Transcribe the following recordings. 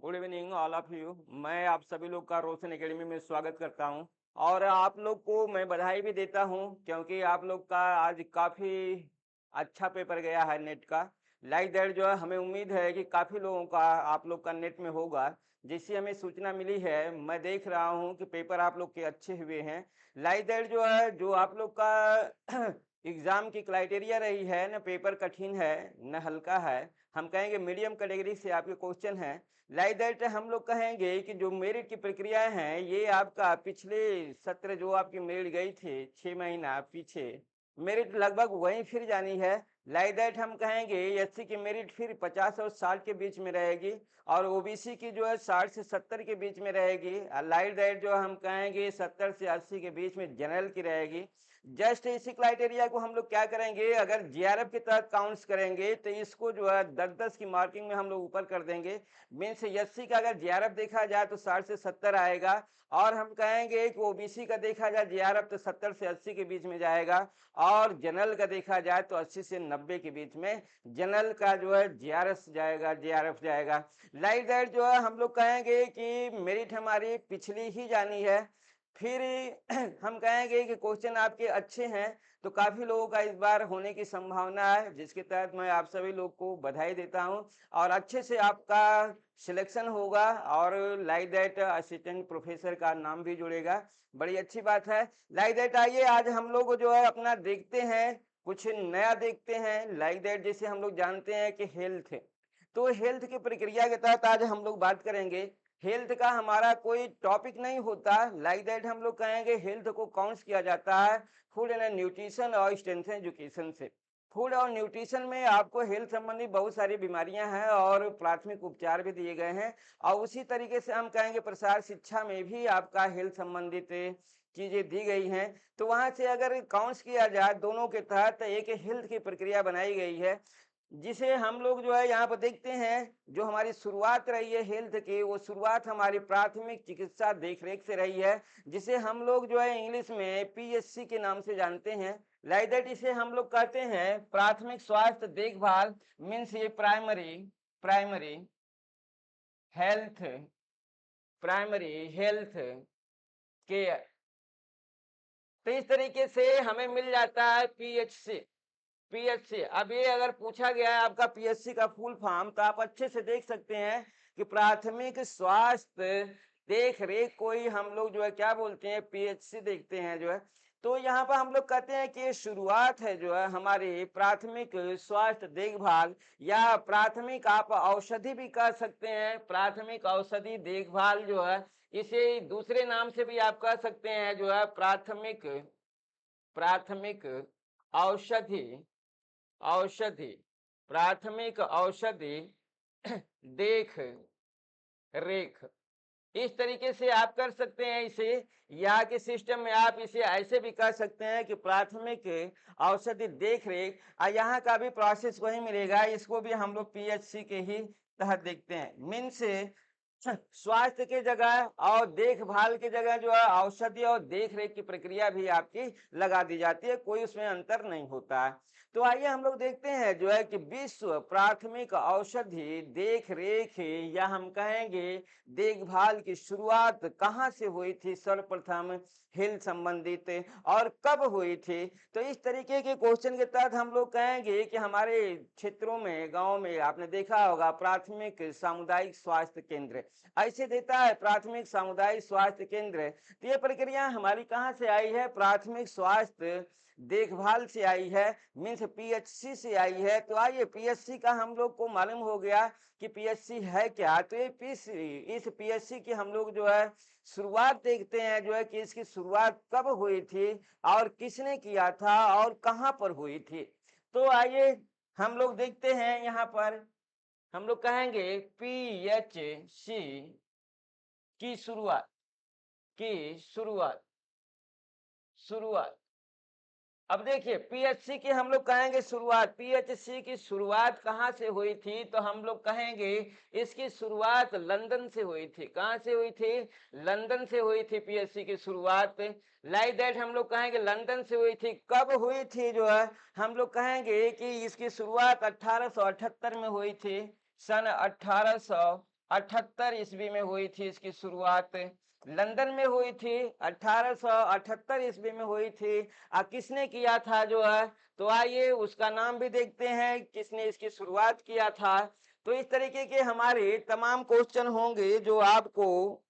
Good evening all of you. मैं आप सभी लोग का रोशन एकेडमी में स्वागत करता हूं और आप लोग को मैं बधाई भी देता हूं क्योंकि आप लोग का आज काफ़ी अच्छा पेपर गया है नेट का। लाइक दैट जो है हमें उम्मीद है कि काफ़ी लोगों का आप लोग का नेट में होगा, जिससे हमें सूचना मिली है। मैं देख रहा हूं कि पेपर आप लोग के अच्छे हुए हैं। लाइक दैट जो है जो आप लोग का एग्ज़ाम की क्राइटेरिया रही है न, पेपर कठिन है न हल्का है। हम कहेंगे मीडियम कैटेगरी से आपके क्वेश्चन हैं। लाइक दैट हम लोग कहेंगे कि जो मेरिट की प्रक्रियाएं हैं ये आपका पिछले सत्र जो आपकी मेरिट गई थी 6 महीना पीछे, मेरिट लगभग वहीं फिर जानी है। लाइक दैट हम कहेंगे एससी की मेरिट फिर 50 और 60 के बीच में रहेगी और ओबीसी की जो है 60 से 70 के बीच में रहेगी। लाइक दैट जो हम कहेंगे 70 से 80 के बीच में जनरल की रहेगी। जस्ट इसी क्राइटेरिया को हम लोग क्या करेंगे, अगर जीआरएफ के तहत काउंट्स करेंगे तो इसको जो है 10-10 की मार्किंग में हम लोग ऊपर कर देंगे। मीन्स एससी का अगर जीआरएफ देखा जाए तो 60 से 70 आएगा और हम कहेंगे कि ओबीसी का देखा जाए जीआरएफ तो 70 से 80 के बीच में जाएगा और जनरल का देखा जाए तो 80 से 90 के बीच में जनरल का जो है जीआरएफ जाएगा। लाइक दैट जो है हम लोग कहेंगे कि मेरिट हमारी पिछली ही जानी है। फिर हम कहेंगे कि क्वेश्चन आपके अच्छे हैं तो काफ़ी लोगों का इस बार होने की संभावना है, जिसके तहत मैं आप सभी लोग को बधाई देता हूं और अच्छे से आपका सिलेक्शन होगा और लाइक दैट असिस्टेंट प्रोफेसर का नाम भी जुड़ेगा। बड़ी अच्छी बात है। लाइक दैट आइए आज हम लोग जो है अपना देखते हैं, कुछ नया देखते हैं। लाइक दैट जैसे हम लोग जानते हैं कि हेल्थ, तो हेल्थ की प्रक्रिया के तहत आज हम लोग बात करेंगे। हेल्थ का हमारा कोई टॉपिक नहीं होता। लाइक दैट हम लोग कहेंगे हेल्थ को काउंट किया जाता है फूड एंड न्यूट्रिशन और स्ट्रेंथ एजुकेशन से। फूड और न्यूट्रिशन में आपको हेल्थ संबंधी बहुत सारी बीमारियां हैं और प्राथमिक उपचार भी दिए गए हैं और उसी तरीके से हम कहेंगे प्रसार शिक्षा में भी आपका हेल्थ संबंधित चीजें दी गई हैं। तो वहां से अगर काउंट किया जाए दोनों के तहत एक हेल्थ की प्रक्रिया बनाई गई है, जिसे हम लोग जो है यहाँ पर देखते हैं। जो हमारी शुरुआत रही है हेल्थ की, वो शुरुआत हमारी प्राथमिक चिकित्सा देखरेख से रही है, जिसे हम लोग जो है इंग्लिश में पीएचसी के नाम से जानते हैं। लाइक दैट इसे हम लोग कहते हैं प्राथमिक स्वास्थ्य देखभाल। मीन्स ये primary primary health primary health care. तो इस तरीके से हमें मिल जाता है पीएचसी। पीएचसी अब ये अगर पूछा गया है आपका पीएचसी का फुल फॉर्म, तो आप अच्छे से देख सकते हैं कि प्राथमिक स्वास्थ्य देख रेख को ही हम लोग जो है क्या बोलते हैं, पीएचसी देखते हैं जो है। तो यहाँ पर हम लोग कहते हैं कि ये शुरुआत है जो है हमारी प्राथमिक स्वास्थ्य देखभाल, या प्राथमिक आप औषधि भी कह सकते हैं। प्राथमिक औषधि देखभाल जो है इसे दूसरे नाम से भी आप कह सकते हैं जो है प्राथमिक प्राथमिक औषधि औषधि प्राथमिक औषधि देख रेख। इस तरीके से आप कर सकते हैं इसे, या के सिस्टम में आप इसे ऐसे भी कर सकते हैं कि प्राथमिक औषधि देख रेख। यहाँ का भी प्रोसेस वही मिलेगा, इसको भी हम लोग पीएचसी के ही तहत देखते हैं। मीन्स स्वास्थ्य की जगह और देखभाल की जगह जो है औषधि और देख रेख की प्रक्रिया भी आपकी लगा दी जाती है, कोई उसमें अंतर नहीं होता है। तो आइए हम लोग देखते हैं जो है कि विश्व प्राथमिक औषधि देख रेख या हम कहेंगे देखभाल की शुरुआत कहाँ से हुई थी सर्वप्रथम, हेल्थ संबंधित, और कब हुई थी। तो इस तरीके के क्वेश्चन के तहत हम लोग कहेंगे कि हमारे क्षेत्रों में, गांव में आपने देखा होगा प्राथमिक सामुदायिक स्वास्थ्य केंद्र ऐसे देता है, प्राथमिक सामुदायिक स्वास्थ्य केंद्र। तो ये प्रक्रिया हमारी कहाँ से आई है, प्राथमिक स्वास्थ्य देखभाल से आई है, मीन्स पीएचसी से आई है। तो आइए पीएचसी का हम लोग को मालूम हो गया कि पीएचसी है क्या। तो ये इस पीएचसी की हम लोग जो है शुरुआत देखते हैं जो है कि इसकी शुरुआत कब हुई थी और किसने किया था और कहाँ पर हुई थी। तो आइए हम लोग देखते हैं, यहाँ पर हम लोग कहेंगे पीएचसी की शुरुआत की शुरुआत शुरुआत। अब देखिए पीएचसी की हम लोग कहेंगे शुरुआत, पीएचसी की शुरुआत कहाँ से हुई थी, तो हम लोग कहेंगे इसकी शुरुआत लंदन से हुई थी। कहाँ से हुई थी, लंदन से हुई थी पीएचसी की शुरुआत। लाइक दैट हम लोग कहेंगे लंदन से हुई थी। कब हुई थी जो है हम लोग कहेंगे कि इसकी शुरुआत 1878 में हुई थी, सन 1878 1878 ईस्वी में हुई थी इसकी शुरुआत। लंदन में हुई थी, 1878 ईस्वी में हुई थी। किसने किया था जो है, तो आइए उसका नाम भी देखते हैं, किसने इसकी शुरुआत किया था। तो इस तरीके के हमारे तमाम क्वेश्चन होंगे जो आपको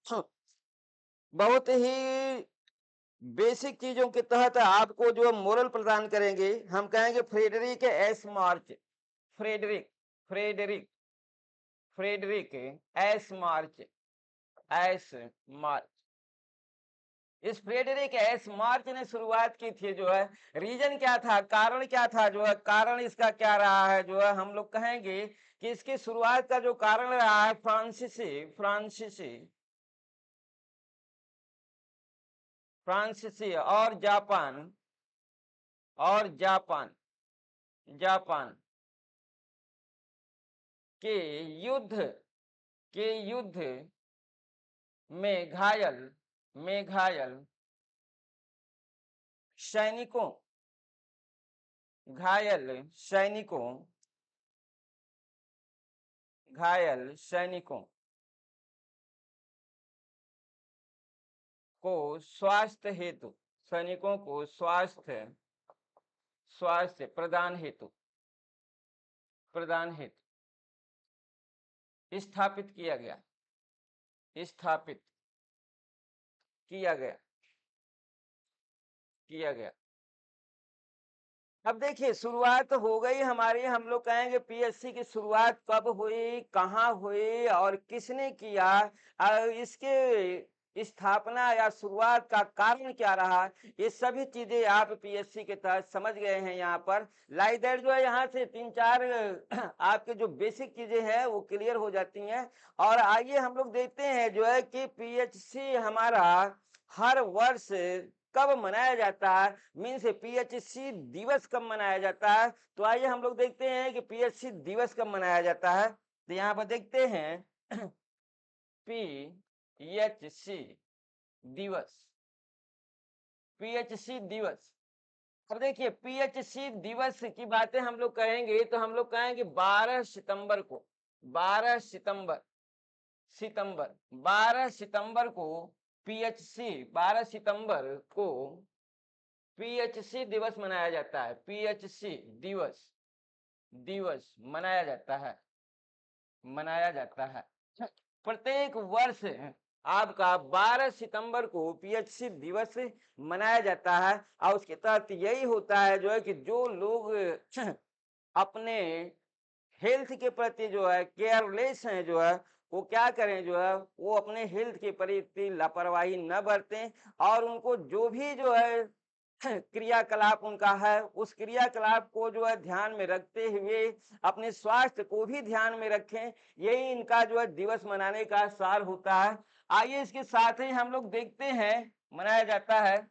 बहुत ही बेसिक चीजों के तहत आपको जो मोरल प्रदान करेंगे। हम कहेंगे फ्रेडरिक एस मार्च, फ्रेडरिक फ्रेडरिक फ्रेडरिक एस मार्च, एस मार्च। इस फ्रेडरिक एस मार्च ने शुरुआत की थी जो है। रीजन क्या था, कारण क्या था जो है, कारण इसका क्या रहा है जो है, हम लोग कहेंगे कि इसकी शुरुआत का जो कारण रहा है फ्रांसीसी और जापान के युद्ध के युद्ध में घायल सैनिकों घायल सैनिकों को स्वास्थ्य हेतु सैनिकों को स्वास्थ्य प्रदान हेतु स्थापित किया गया अब देखिए शुरुआत हो गई हमारी। हम लोग कहेंगे पीएससी की शुरुआत कब हुई, कहाँ हुई और किसने किया, इसके स्थापना या शुरुआत का कारण क्या रहा, ये सभी चीजें आप पीएससी के तहत समझ गए हैं। यहाँ पर लाइक दैट जो है, यहाँ से 3-4 आपके जो बेसिक चीजें हैं वो क्लियर हो जाती हैं। और आइए हम लोग देखते हैं जो है कि पीएचसी हमारा हर वर्ष कब मनाया जाता है, मीन्स पीएचसी दिवस कब मनाया जाता है। तो आइए हम लोग देखते हैं कि पीएचसी दिवस कब मनाया जाता है। तो यहाँ पर देखते हैं पीएचसी दिवस, अब देखिए पीएचसी दिवस की बातें हम लोग कहेंगे तो हम लोग कहेंगे 12 सितंबर को 12 सितंबर 12 सितंबर को पीएचसी 12 सितंबर को पीएचसी दिवस मनाया जाता है। पीएचसी दिवस मनाया जाता है प्रत्येक वर्ष। आपका 12 सितंबर को पीएचसी दिवस मनाया जाता है। और उसके तहत यही होता है जो है कि जो लोग अपने हेल्थ के प्रति जो है केयरलेस हैं जो है, वो क्या करें जो है, वो अपने हेल्थ के प्रति लापरवाही न बरतें और उनको जो भी जो है क्रियाकलाप उनका है, उस क्रियाकलाप को जो है ध्यान में रखते हुए अपने स्वास्थ्य को भी ध्यान में रखें। यही इनका जो है दिवस मनाने का सार होता है। आइए इसके साथ ही हम लोग देखते हैं मनाया जाता है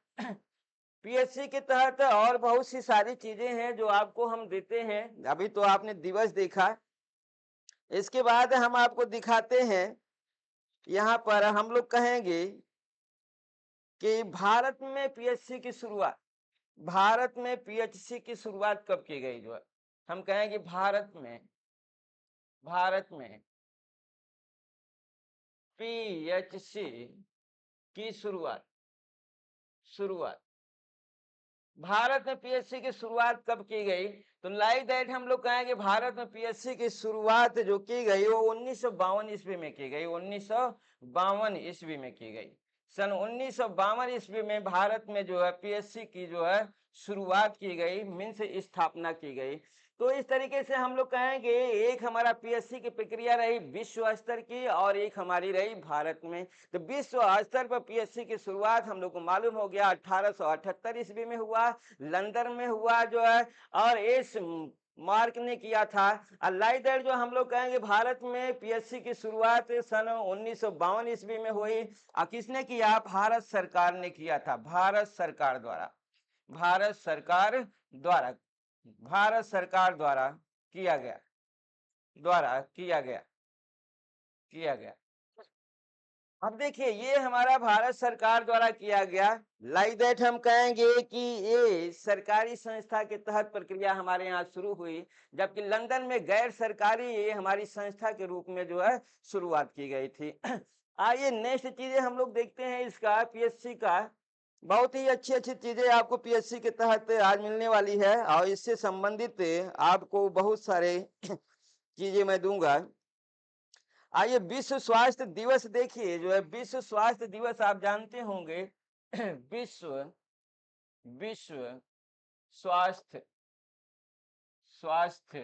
पीएससी के तहत और बहुत सी सारी चीजें हैं जो आपको हम देते हैं। अभी तो आपने दिवस देखा, इसके बाद हम आपको दिखाते हैं। यहाँ पर हम लोग कहेंगे कि भारत में पीएचसी की शुरुआत कब की गई जो है, हम कहेंगे भारत में पीएचसी की शुरुआत भारत में पीएचसी की शुरुआत कब की गई, तो लाइक दैट हम लोग कहेंगे भारत में पीएचसी की शुरुआत जो की गई वो 1952 ईस्वी में की गई। 1952 ईस्वी में की गई। सन 1952 ईस्वी में भारत में जो है पीएचसी की जो है शुरुआत की गई, मीन्स स्थापना की गई। तो इस तरीके से हम लोग कहेंगे एक हमारा पीएससी की प्रक्रिया रही विश्व स्तर की और एक हमारी रही भारत में। तो विश्व स्तर पर पीएससी की शुरुआत हम लोग को मालूम हो गया 1878 ईस्वी में हुआ, लंदन में हुआ जो है, और एस मार्क ने किया था। लाइदर जो हम लोग कहेंगे भारत में पीएससी की शुरुआत सन 1952 ईस्वी में हुई। किसने किया, भारत सरकार ने किया था। भारत सरकार द्वारा किया गया। अब देखिए ये हमारा भारत सरकार द्वारा किया गया, लाइक दैट हम कहेंगे कि ये सरकारी संस्था के तहत प्रक्रिया हमारे यहाँ शुरू हुई, जबकि लंदन में गैर सरकारी ये हमारी संस्था के रूप में जो है शुरुआत की गई थी। आइए नेक्स्ट चीजें हम लोग देखते हैं इसका पीएससी का। बहुत ही अच्छी अच्छी चीजें आपको पीएससी के तहत आज मिलने वाली है और इससे संबंधित आपको बहुत सारे चीजें मैं दूंगा। आइए विश्व स्वास्थ्य दिवस देखिए, जो है विश्व स्वास्थ्य दिवस आप जानते होंगे। विश्व विश्व स्वास्थ्य स्वास्थ्य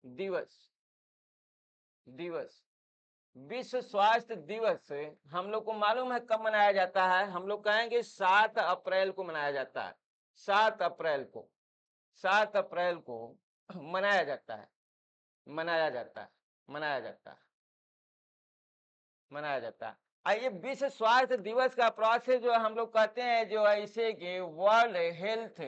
दिवस दिवस विश्व स्वास्थ्य दिवस हम लोग को मालूम है कब मनाया जाता है? हम लोग कहेंगे 7 अप्रैल को मनाया जाता है। 7 अप्रैल को 7 अप्रैल को मनाया जाता है मनाया जाता है मनाया जाता है मनाया जाता है। आइए विश्व स्वास्थ्य दिवस का प्रोसेस जो हम लोग कहते हैं जो है इसे कि वर्ल्ड हेल्थ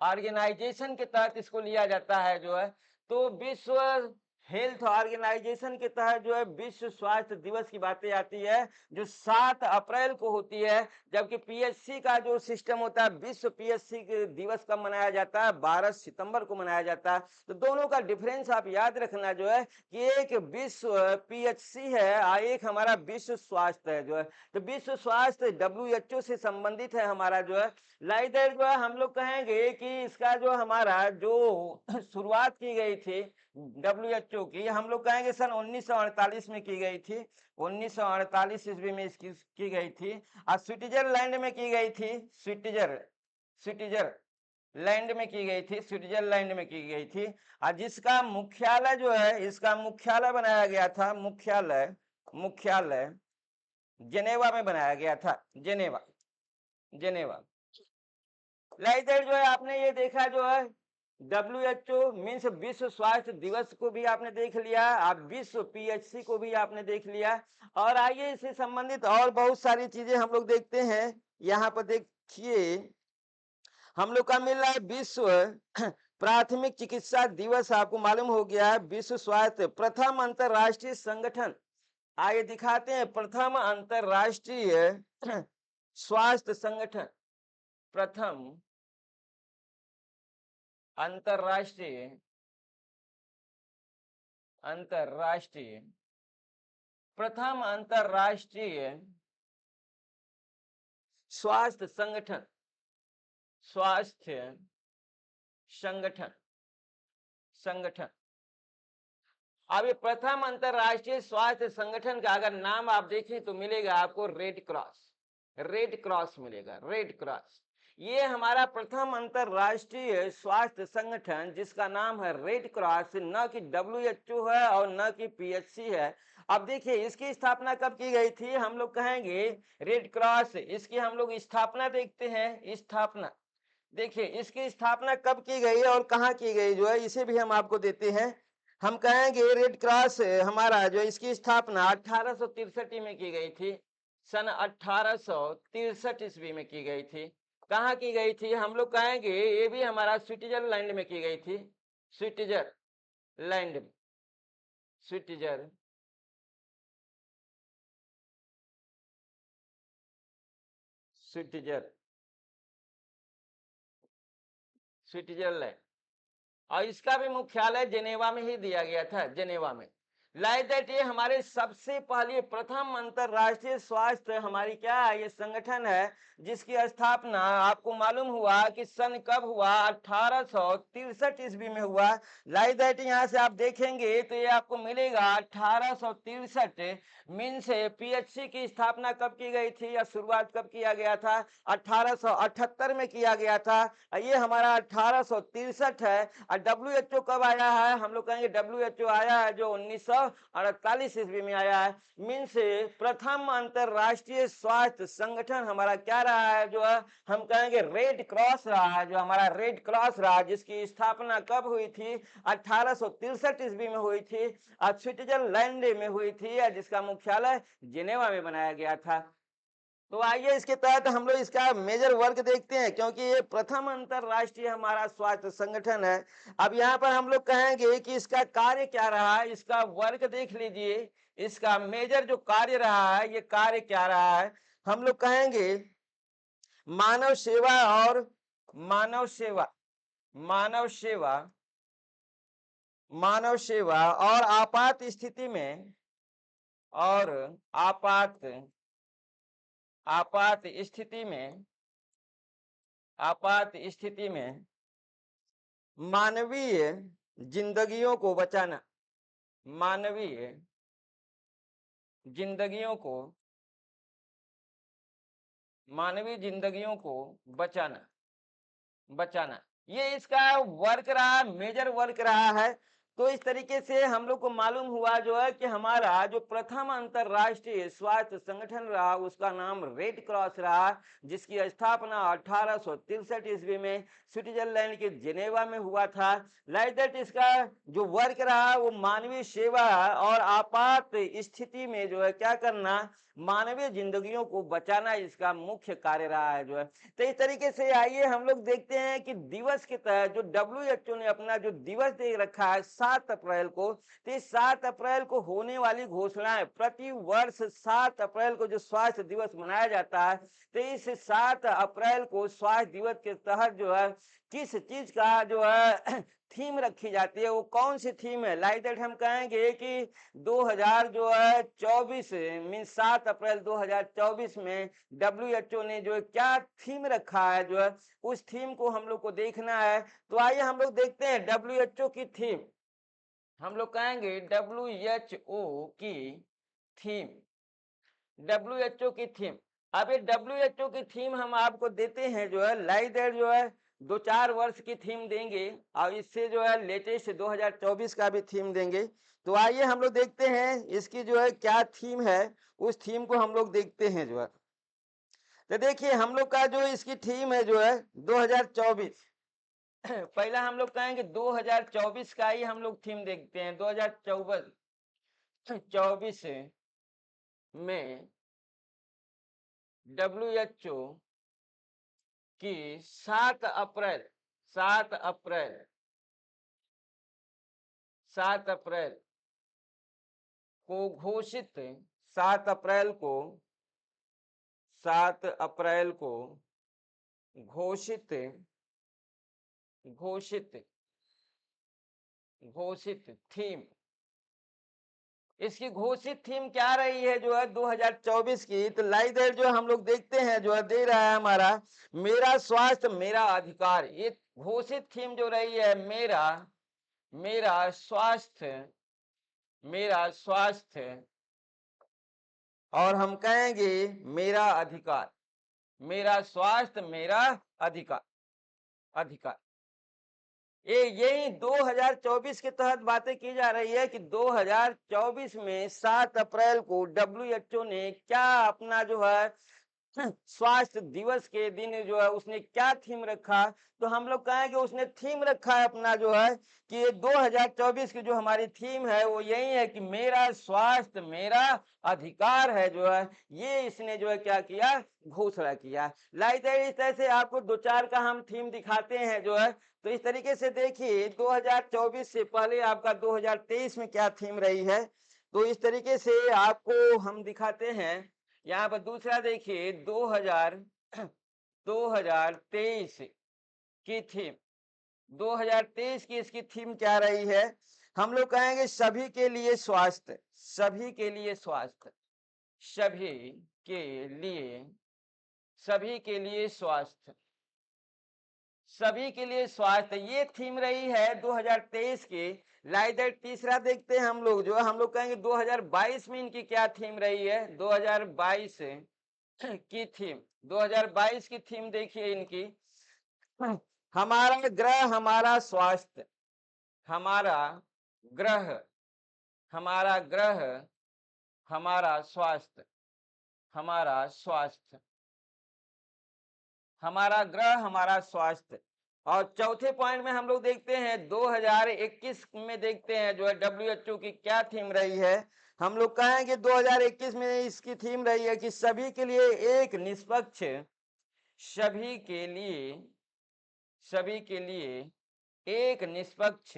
ऑर्गेनाइजेशन के तहत इसको लिया जाता है जो है। तो विश्व हेल्थ ऑर्गेनाइजेशन के तहत जो है विश्व स्वास्थ्य दिवस की बातें आती है, जो 7 अप्रैल को होती है। जबकि पीएससी का जो सिस्टम होता है, विश्व पीएससी के दिवस कब मनाया जाता है? 12 सितंबर को मनाया जाता है। तो दोनों का डिफरेंस आप याद रखना जो है कि एक विश्व पीएचसी है और एक हमारा विश्व स्वास्थ्य है जो है। तो विश्व स्वास्थ्य डब्ल्यूएचओ से संबंधित है हमारा जो है। लाइक दैट जो है हम लोग कहेंगे कि इसका जो हमारा जो शुरुआत की गई थी डब्ल्यूएचओ की, हम लोग कहेंगे सन 1948 में की गई थी। 1948 ईस्वी में इसकी की गई थी और स्विट्जरलैंड में की गई थी। स्विट्जरलैंड में की गई थी। स्विट्जरलैंड में की गई थी और जिसका मुख्यालय जो है, इसका मुख्यालय बनाया गया था, मुख्यालय जेनेवा में बनाया गया था। जेनेवा लाइक दैट जो है आपने ये देखा जो है डब्ल्यूएचओ मीन्स विश्व स्वास्थ्य दिवस को भी आपने देख लिया, आप विश्व पीएचसी को भी आपने देख लिया। और आइए इससे संबंधित और बहुत सारी चीजें हम लोग देखते हैं। यहाँ पर देखिए हम लोग का मिल रहा है विश्व प्राथमिक चिकित्सा दिवस, आपको मालूम हो गया है। विश्व स्वास्थ्य प्रथम अंतरराष्ट्रीय संगठन, आइए दिखाते हैं प्रथम अंतरराष्ट्रीय स्वास्थ्य संगठन, प्रथम अंतरराष्ट्रीय अंतरराष्ट्रीय प्रथम अंतरराष्ट्रीय स्वास्थ्य संगठन, स्वास्थ्य संगठन संगठन अब ये प्रथम अंतरराष्ट्रीय स्वास्थ्य संगठन का अगर नाम आप देखें तो मिलेगा आपको रेड क्रॉस मिलेगा। रेड क्रॉस ये हमारा प्रथम अंतरराष्ट्रीय स्वास्थ्य संगठन जिसका नाम है रेड क्रॉस, न कि डब्ल्यूएचओ है और न कि पीएचसी है। अब देखिए इसकी स्थापना कब की गई थी? हम लोग कहेंगे रेड क्रॉस, इसकी हम लोग स्थापना देखते हैं। स्थापना देखिए इसकी स्थापना कब की गई और कहाँ की गई जो है, इसे भी हम आपको देते हैं। हम कहेंगे रेड क्रॉस हमारा जो इसकी स्थापना 1863 में की गई थी। सन 1863 ईस्वी में की गई थी। कहाँ की गई थी? हम लोग कहेंगे ये भी हमारा स्विट्जरलैंड में की गई थी। स्विट्जरलैंड स्विट्जर स्विट्जर स्विट्जरलैंड और इसका भी मुख्यालय जेनेवा में ही दिया गया था, जेनेवा में। लाइक दैट ये हमारे सबसे पहले प्रथम अंतरराष्ट्रीय स्वास्थ्य हमारी क्या है, ये संगठन है जिसकी स्थापना आपको मालूम हुआ कि सन कब हुआ? 1863 ईस्वी में हुआ। लाइक दैट यहाँ से आप देखेंगे तो ये आपको मिलेगा 1863 मीन्स पीएचसी की स्थापना कब की गई थी या शुरुआत कब किया गया था? 1878 में किया गया था। ये हमारा 1863 है। और डब्ल्यूएचओ कब आया है? हम लोग कहेंगे डब्ल्यूएचओ आया है जो 1948 ईस्वी में आया है। मीन्स प्रथम अंतरराष्ट्रीय स्वास्थ्य संगठन हमारा क्या रहा है जो है, हम कहेंगे रेड क्रॉस रहा है, जो हमारा रेड क्रॉस रहा, जिसकी स्थापना कब हुई थी? 1863 ईस्वी में हुई थी और स्विट्जरलैंड में हुई थी, जिसका मुख्यालय जिनेवा में बनाया गया था। तो आइए इसके तहत हम लोग इसका मेजर वर्क देखते हैं, क्योंकि ये प्रथम अंतरराष्ट्रीय हमारा स्वास्थ्य संगठन है। अब यहाँ पर हम लोग कहेंगे कि इसका कार्य क्या रहा है, इसका वर्क देख लीजिए, इसका मेजर जो कार्य रहा है, ये कार्य क्या रहा है। हम लोग कहेंगे मानव सेवा और मानव सेवा मानव सेवा मानव सेवा और आपात स्थिति में और आपात आपात स्थिति में आपात स्थिति में मानवीय जिंदगियों को बचाना, मानवीय जिंदगियों को मानवीय जिंदगियों को बचाना बचाना ये इसका वर्क रहा, मेजर वर्क रहा है। तो इस तरीके से हम लोग को मालूम हुआ जो है कि हमारा जो प्रथम अंतरराष्ट्रीय स्वास्थ्य संगठन रहा उसका नाम रेड क्रॉस रहा, जिसकी स्थापना 1863 ईस्वी में स्विट्जरलैंड के जेनेवा में हुआ था। लाइक दैट इसका जो वर्क रहा वो मानवीय सेवा और आपात स्थिति में जो है क्या करना, मानवीय जिंदगियों को बचाना इसका मुख्य कार्य रहा है जो है। तो इस तरीके से आइए हम लोग देखते हैं कि दिवस के तहत जो WHO ने अपना जो दिवस दे रखा है 7 अप्रैल को, तो इस 7 अप्रैल को होने वाली घोषणाएं, प्रति वर्ष 7 अप्रैल को जो स्वास्थ्य दिवस मनाया जाता है, तो इस 7 अप्रैल को स्वास्थ्य दिवस के तहत जो है किस चीज का जो है थीम रखी जाती है, वो कौन सी थीम है। लाइक दैट हम कहेंगे कि 2000 जो है 24 मीन 7 अप्रैल 2024 में WHO ने जो है क्या थीम रखा है जो है, उस थीम को हम लोग को देखना है। तो आइए हम लोग देखते हैं WHO की थीम। हम लोग कहेंगे WHO की थीम, WHO की थीम। अब ये WHO की थीम हम आपको देते हैं जो है, लाइक दैट जो है 2-4 वर्ष की थीम देंगे और इससे जो है लेटेस्ट 2024 का भी थीम देंगे। तो आइए हम लोग देखते हैं इसकी जो है क्या थीम है, उस थीम को हम लोग देखते हैं जो है। तो देखिए हम लोग का जो इसकी थीम है जो है 2024 पहला हम लोग कहेंगे 2024 का ही हम लोग थीम देखते हैं। 2024 में WHO की 7 अप्रैल 7 अप्रैल को घोषित 7 अप्रैल को 7 अप्रैल को घोषित घोषित घोषित थीम, इसकी घोषित थीम क्या रही है जो है 2024 की। तो लाइक दैट जो हम लोग देखते हैं जो है दे रहा है हमारा मेरा स्वास्थ्य मेरा अधिकार। ये घोषित थीम जो रही है मेरा मेरा स्वास्थ्य मेरा स्वास्थ्य और हम कहेंगे मेरा अधिकार, मेरा स्वास्थ्य मेरा अधिकार अधिकार। ये यही 2024 के तहत बातें की जा रही है कि 2024 में 7 अप्रैल को WHO ने क्या अपना जो है स्वास्थ्य दिवस के दिन जो है उसने क्या थीम रखा। तो हम लोग कहेंगे उसने थीम रखा है अपना जो है कि ये 2024 की जो हमारी थीम है वो यही है कि मेरा स्वास्थ्य मेरा अधिकार है जो है, ये इसने जो है क्या किया, घोषणा किया। लाइक इस तरह से आपको 2-4 का हम थीम दिखाते हैं जो है। तो इस तरीके से देखिए 2024 से पहले आपका 2023 में क्या थीम रही है, तो इस तरीके से आपको हम दिखाते हैं। यहाँ पर दूसरा देखिए 2023 की थीम, 2023 की इसकी थीम क्या रही है। हम लोग कहेंगे सभी के लिए स्वास्थ्य, सभी के लिए स्वास्थ्य, सभी के लिए सभी के लिए स्वास्थ्य, सभी के लिए स्वास्थ्य, ये थीम रही है 2023 की। लाइक दैट तीसरा देखते हैं हम लोग जो हम लोग कहेंगे 2022 में इनकी क्या थीम रही है। 2022 की थीम, 2022 की थीम देखिए इनकी, हमारा ग्रह हमारा स्वास्थ्य, हमारा ग्रह हमारा ग्रह हमारा स्वास्थ्य, हमारा स्वास्थ्य, हमारा ग्रह हमारा स्वास्थ्य। और चौथे पॉइंट में हम लोग देखते हैं 2021 में देखते हैं जो है WHO की क्या थीम रही है। हम लोग कहेंगे 2021 में इसकी थीम रही है कि सभी के लिए एक निष्पक्ष, सभी के लिए सभी के लिए एक निष्पक्ष,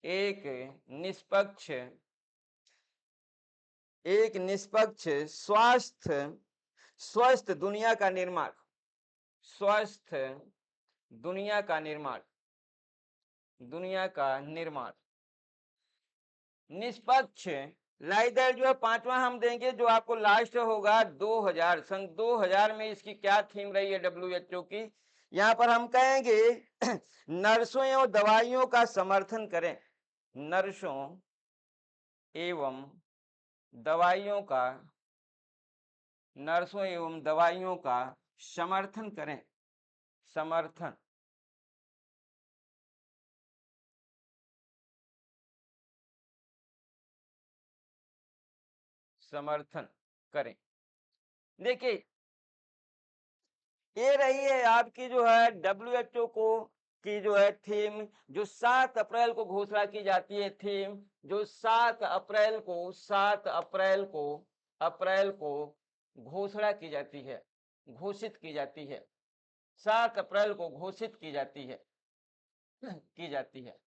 एक निष्पक्ष, एक निष्पक्ष स्वास्थ्य, स्वस्थ दुनिया का निर्माण, स्वस्थ दुनिया का निर्माण, दुनिया का निर्माण, निष्पक्ष। लाइदर जो है पांचवा हम देंगे जो आपको लास्ट होगा 2000, सन 2000 में इसकी क्या थीम रही है WHO की। यहाँ पर हम कहेंगे नर्सों एवं दवाइयों का समर्थन करें, नर्सों एवं दवाइयों का, नर्सों एवं दवाइयों का समर्थन करें, समर्थन, समर्थन करें। देखिए ये रही है आपकी जो है WHO को की जो है थीम, जो 7 अप्रैल को घोषणा की जाती है थीम, जो 7 अप्रैल को, 7 अप्रैल को, अप्रैल को घोषणा की जाती है, घोषित की जाती है, 7 अप्रैल को घोषित की जाती है, की जाती है।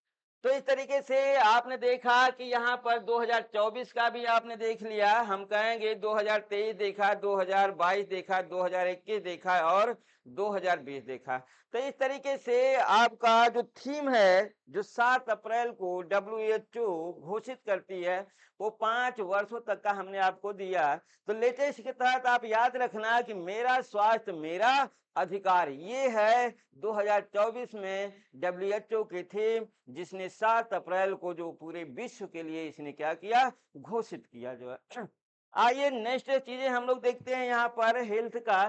तो इस तरीके से आपने देखा कि यहाँ पर 2024 का भी आपने देख लिया, हम कहेंगे 2023 देखा, 2022 देखा, 2021 देखा और 2020 देखा। तो इस तरीके से आपका जो थीम है जो 7 अप्रैल को WHO घोषित करती है वो 5 वर्षों तक का हमने आपको दिया। तो लेटेस्ट के तहत आप याद रखना कि मेरा स्वास्थ्य मेरा अधिकार, ये है 2024 में WHO की थीम, जिसने 7 अप्रैल को जो पूरे विश्व के लिए इसने क्या किया, घोषित किया जो है। आइए नेक्स्ट चीजें हम लोग देखते हैं यहाँ पर हेल्थ का।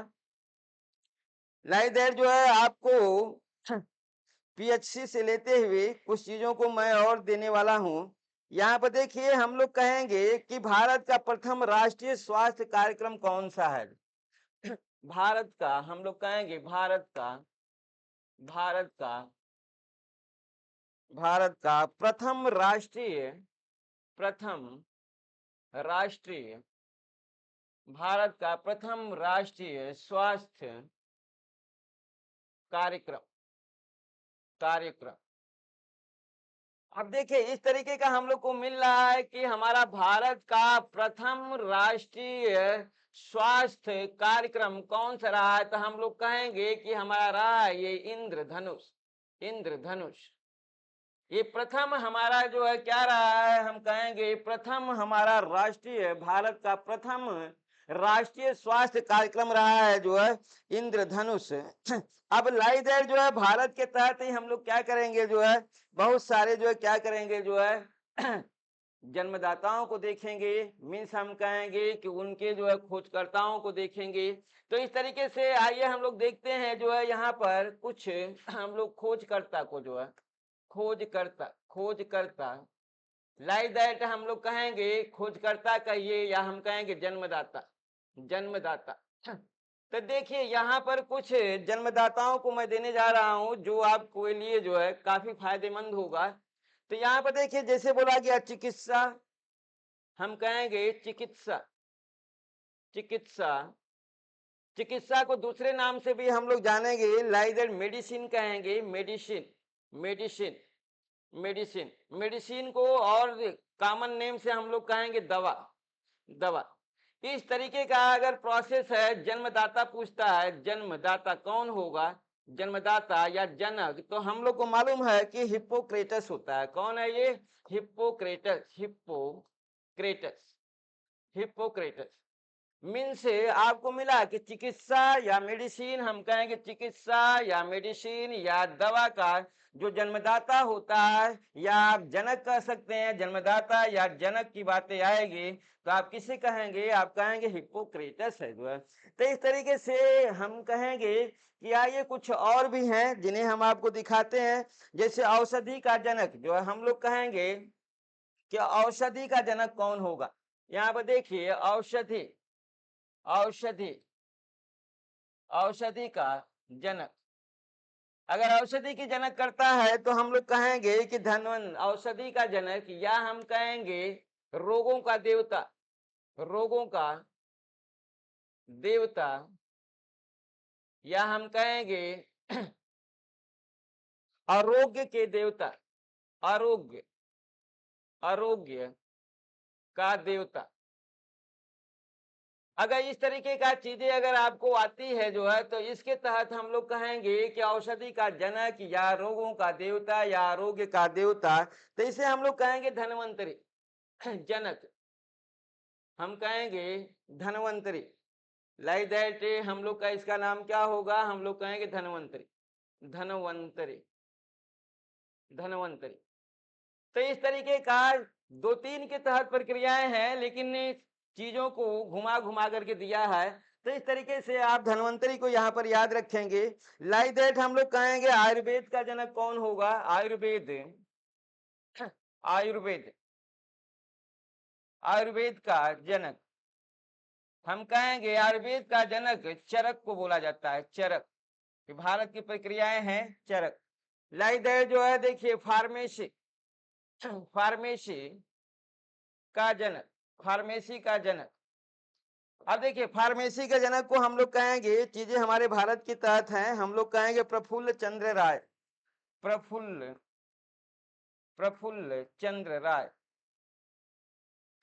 लाइक जो है आपको PHC से लेते हुए कुछ चीजों को मैं और देने वाला हूँ। यहाँ पर देखिए हम लोग कहेंगे कि भारत का प्रथम राष्ट्रीय स्वास्थ्य कार्यक्रम कौन सा है। भारत का, हम लोग कहेंगे भारत का, भारत का, भारत का प्रथम राष्ट्रीय, प्रथम राष्ट्रीय, भारत का प्रथम राष्ट्रीय स्वास्थ्य कार्यक्रम, कार्यक्रम। अब देखिए इस तरीके का हम लोग को मिल रहा है कि हमारा भारत का प्रथम राष्ट्रीय स्वास्थ्य कार्यक्रम कौन सा रहा है, तो हम लोग कहेंगे कि हमारा रहा है ये इंद्रधनुष, इंद्रधनुष। ये प्रथम हमारा जो है क्या रहा है, हम कहेंगे प्रथम हमारा राष्ट्रीय, भारत का प्रथम राष्ट्रीय स्वास्थ्य कार्यक्रम रहा है जो है इंद्रधनुष। अब लाइदर जो है भारत के तहत ही हम लोग क्या करेंगे जो है बहुत सारे जो है क्या करेंगे जो है जन्मदाताओं को देखेंगे, मीन्स हम कहेंगे कि उनके जो है खोजकर्ताओं को देखेंगे। तो इस तरीके से आइए हम लोग देखते हैं जो है यहाँ पर कुछ हम लोग खोजकर्ता को जो है, खोजकर्ता, खोजकर्ता, लाइक दैट हम लोग कहेंगे खोजकर्ता कहिए या हम कहेंगे जन्मदाता, जन्मदाता। तो देखिए यहाँ पर कुछ जन्मदाताओं को मैं देने जा रहा हूँ जो आपके लिए जो है काफी फायदेमंद होगा। तो यहाँ पर देखिए जैसे बोला गया चिकित्सा, हम कहेंगे चिकित्सा, चिकित्सा, चिकित्सा को दूसरे नाम से भी हम लोग जानेंगे, लाइक दैट मेडिसिन कहेंगे, मेडिसिन, मेडिसिन, मेडिसिन, मेडिसिन को और कॉमन नेम से हम लोग कहेंगे दवा, दवा। इस तरीके का अगर प्रोसेस है, जन्मदाता पूछता है जन्मदाता कौन होगा, जन्मदाता या जनक, तो हम लोग को मालूम है कि हिप्पोक्रेटस होता है। कौन है ये, हिप्पोक्रेटस, हिप्पोक्रेटस, हिप्पोक्रेटस। मीन से आपको मिला कि चिकित्सा या मेडिसिन, हम कहेंगे चिकित्सा या मेडिसिन या दवा का जो जन्मदाता होता है, या आप जनक कह सकते हैं, जन्मदाता या जनक की बातें आएगी तो आप किसे कहेंगे, आप कहेंगे हिप्पोक्रेटस है जो है। तो इस तरीके से हम कहेंगे कि आइए कुछ और भी हैं जिन्हें हम आपको दिखाते हैं। जैसे औषधि का जनक जो है हम लोग कहेंगे कि औषधि का जनक कौन होगा। यहाँ पर देखिए औषधि, औषधि, औषधि का जनक, अगर औषधि की जनक करता है तो हम लोग कहेंगे कि धनवंत, औषधि का जनक, या हम कहेंगे रोगों का देवता, रोगों का देवता, या हम कहेंगे आरोग्य के देवता, आरोग्य, आरोग्य का देवता। अगर इस तरीके का चीजें अगर आपको आती है जो है, तो इसके तहत हम लोग कहेंगे कि औषधि का जनक या रोगों का देवता या आरोग्य का देवता, तो इसे हम लोग कहेंगे धनवंतरी। जनक हम कहेंगे धनवंतरी, लाइक दैट हम लोग का इसका नाम क्या होगा, हम लोग कहेंगे धनवंतरी, धनवंतरी, धनवंतरी। तो इस तरीके का दो तीन के तहत प्रक्रियाएं हैं, लेकिन चीजों को घुमा घुमा करके दिया है। तो इस तरीके से आप धन्वंतरी को यहाँ पर याद रखेंगे। लाइक दैट हम लोग कहेंगे आयुर्वेद का जनक कौन होगा, आयुर्वेद, आयुर्वेद, आयुर्वेद का जनक हम कहेंगे, आयुर्वेद का जनक चरक को बोला जाता है, चरक। भारत की प्रक्रियाएं हैं चरक। लाइक दैट जो है देखिए फार्मेसी, फार्मेसी का जनक, फार्मेसी का जनक। अब देखिए फार्मेसी के जनक को हम लोग कहेंगे, चीजें हमारे भारत के तहत हैं, हम लोग कहेंगे प्रफुल्ल चंद्र राय, प्रफुल्ल, प्रफुल्ल चंद्र राय,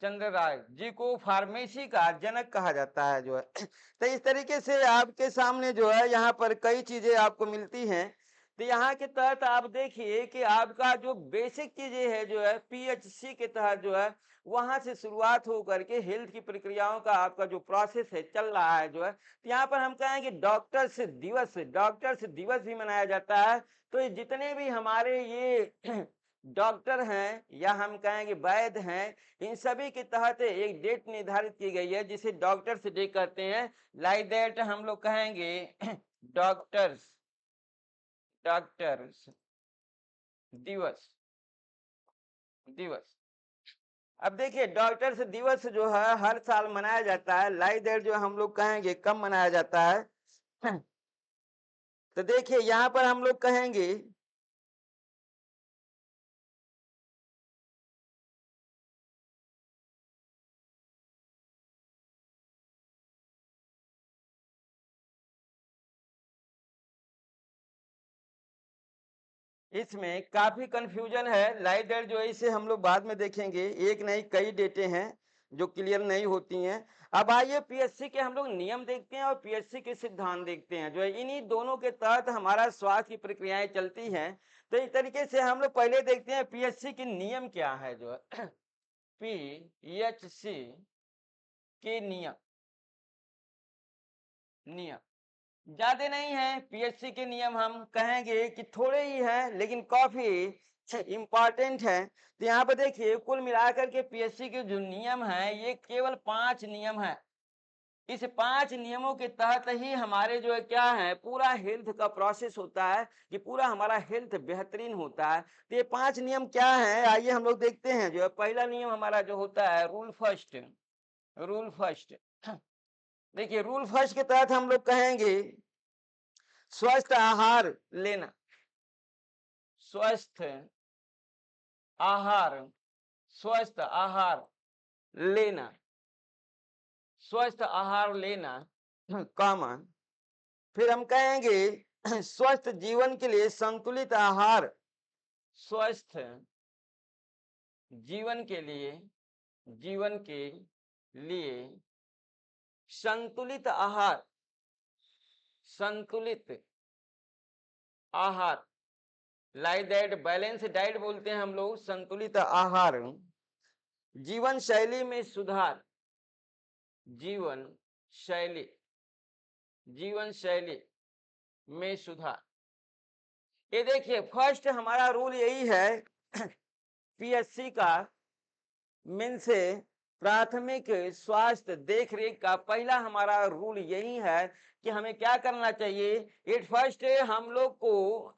चंद्र राय जी को फार्मेसी का जनक कहा जाता है जो है। तो इस तरीके से आपके सामने जो है यहाँ पर कई चीजें आपको मिलती हैं। तो यहाँ के तहत आप देखिए कि आपका जो बेसिक चीजें है जो है पीएचसी के तहत जो है, वहां से शुरुआत हो करके हेल्थ की प्रक्रियाओं का आपका जो प्रोसेस है चल रहा है जो है। तो यहाँ पर हम कहेंगे डॉक्टर्स दिवस, डॉक्टर्स दिवस भी मनाया जाता है। तो ये जितने भी हमारे ये डॉक्टर हैं या हम कहेंगे वैद्य हैं, इन सभी के तहत एक डेट निर्धारित की गई है जिसे डॉक्टर्स डे कहते हैं। लाइक दैट हम लोग कहेंगे डॉक्टर्स, डॉक्टर्स दिवस, दिवस। अब देखिए डॉक्टर्स दिवस जो है हर साल मनाया जाता है। लाइक दैट जो हम लोग कहेंगे कब मनाया जाता है, तो देखिए यहाँ पर हम लोग कहेंगे इसमें काफी कंफ्यूजन है। लाइट डेट जो है इसे हम लोग बाद में देखेंगे, एक नहीं कई डेटें हैं जो क्लियर नहीं होती हैं। अब आइए पीएससी के हम लोग नियम देखते हैं और पीएससी के सिद्धांत देखते हैं जो है, इन्हीं दोनों के तहत हमारा स्वास्थ्य की प्रक्रियाएं चलती हैं। तो इस तरीके से हम लोग पहले देखते हैं पीएससी के नियम क्या है जो है। पीएचसी के नियम, नियम ज्यादा नहीं है पीएचसी के नियम, हम कहेंगे कि थोड़े ही हैं लेकिन काफी इंपॉर्टेंट है। तो यहाँ पर देखिए कुल मिलाकर के पीएससी के जो नियम हैं ये केवल 5 नियम हैं। इस 5 नियमों के तहत ही हमारे जो है क्या है पूरा हेल्थ का प्रोसेस होता है, कि पूरा हमारा हेल्थ बेहतरीन होता है। तो ये 5 नियम क्या है आइए हम लोग देखते हैं। जो है पहला नियम हमारा जो होता है रूल फर्स्ट, रूल फर्स्ट। देखिए रूल फर्स्ट के तहत हम लोग कहेंगे स्वस्थ आहार लेना, स्वस्थ आहार, स्वस्थ आहार लेना, स्वस्थ आहार लेना, कॉमन। फिर हम कहेंगे स्वस्थ जीवन के लिए संतुलित आहार, स्वस्थ जीवन के लिए, जीवन के लिए संतुलित आहार, संतुलित आहार, लाइक दैट बैलेंस डाइट बोलते हैं हम लोग, संतुलित आहार। जीवन शैली में सुधार, जीवन शैली, जीवन शैली में सुधार। ये देखिए फर्स्ट हमारा रूल यही है पीएससी का, मेन से प्राथमिक स्वास्थ्य देखरेख का पहला हमारा रूल यही है कि हमें क्या करना चाहिए। इट फर्स्ट हम लोग को